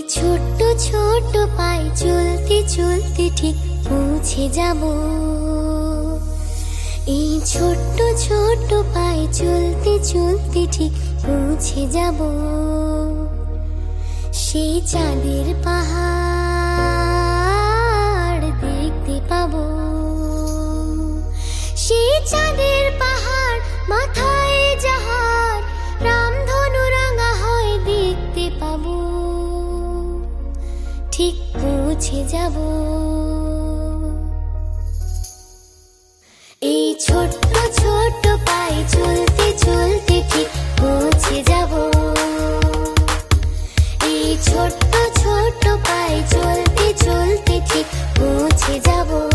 ছোট্ট ছোট্ট পায়ে চলতে চলতে ঠিক পৌঁছে যাব। এই ছোট্ট ছোট্ট পায়ে চলতে চলতে ঠিক পৌঁছে যাব। সেই চাঁদের পাহাড় দেখতে পাবো। সেই চাঁদের পাহাড় মাথায় যাহার রামধনু রাঙা হয় দেখতে পাবো। ঠিক পৌঁছে যাব। এই ছোট্ট ছোট্ট পায়ে চলতে চলতে ঠিক পৌঁছে যাব। এই ছোট্ট ছোট্ট পায়ে চলতে চলতে ঠিক পৌঁছে যাব।